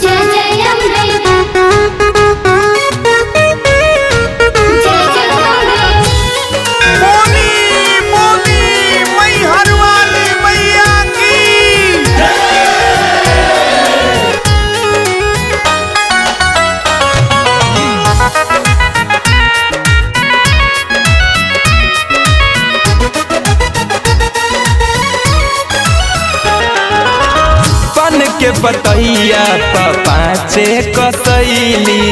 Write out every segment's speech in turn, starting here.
जय जय अम्बे जय जय अम्बे। बोली बोली मैहर वाली मैया की पन के पतैया पाचे कसैली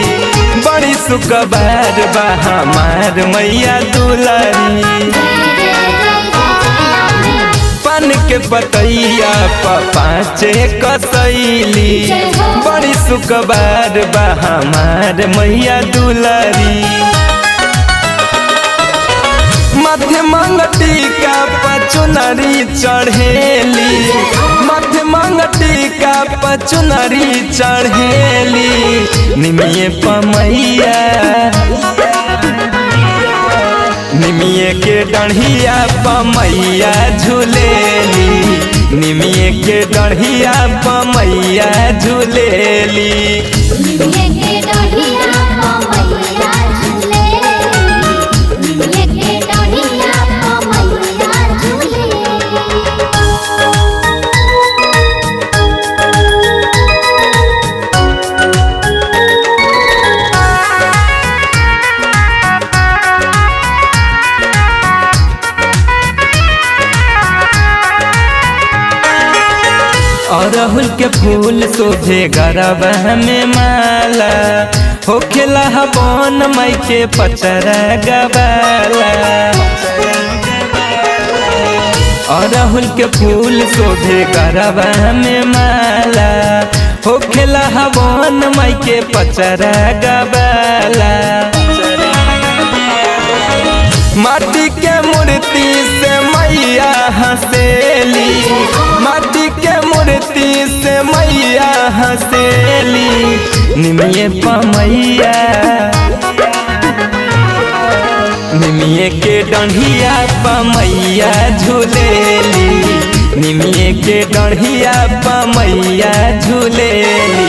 बड़ी सुकबार बा हमार मैया दुलारी। पन के पतैया पाचे कसैली बड़ी सुकबार बा हमार मैया दुलारी। माथे मंगटी का पचुनरी चढ़ेली माथे मंगटी का पचुनरी चढ़ेली निमिये पमैया निमिये के डढ़िया पमैया झूलेली निमिये के डढ़िया पमैया झूलेली। निमिये के डढ़िया पमैया झूलेली निमिये के डढ़िया पमैया झूलेली। अरहुल के फूल शोभे गरबा में माला होखेला हवन मई के पचरा गवाला। अरहुल के फूल शोभे गरबा में माला होखेला हवन मई के पचरा गवाला। माटी के मूर्ति से मैया हंसेली माटी के मूर्ति से मैया हंसेली निमिये पमैया निमिये के डढ़िया पमैया झूलेली निमिये के डढ़िया पमैया झूलेली।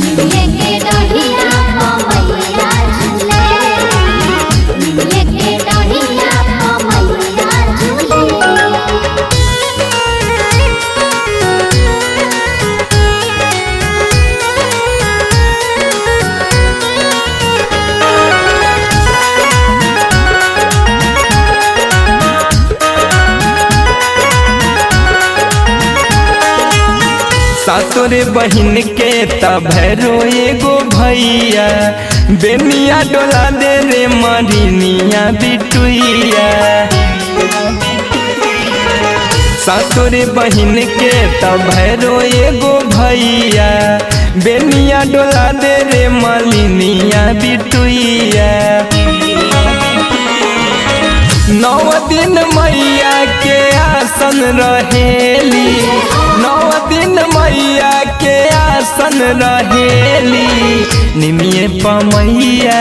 निमिये के डढ़िया पमैया झूलेली निमिये के डढ़िया पमैया झूलेली। सातोरे बहिन के तब एगो भैया बेनिया डोला दे रे मरिनिया बिटुइया। सातोरे बहिन के तब एगो भैया बेनिया डोला दे रे मलिनिया बिटुइया। 9 दिन मैया के आसन रहेली 9 दिन मैया के आसन रहेली निमिये पमैया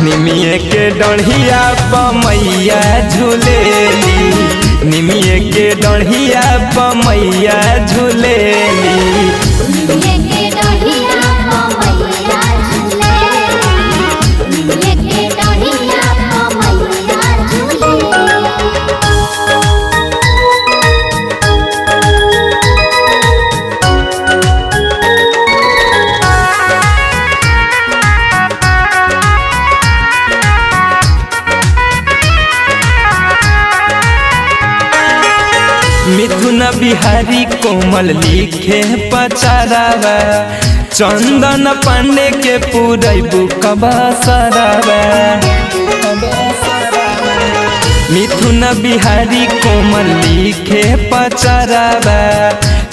निमिये के डढ़िया पमैया झूलेली निमिये के डढ़िया पमैया झूलेली। निमिये के डढ़िया पमैया झूलेली निमिये के डढ़िया पमैया झूलेली। मिथुन बिहारी कोमल लिखे पचारावा चंदन पांडे के पुरैबू कबा सरावा। मिथुन बिहारी कोमल लिखे पचारावा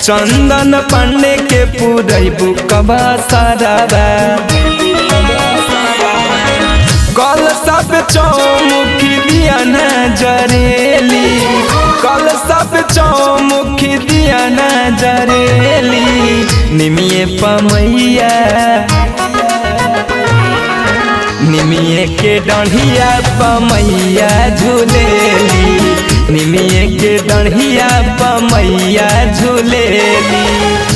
चंदन पांडे के पुरैबू कबा सरावा। कल सब चौमुखी दिया नजरेली कल सब चौमुखी दिया नजरेली निमिये पमैया निमिये के डढ़िया पमैया झूलेली निमिये के डढ़िया पमैया झूलेली।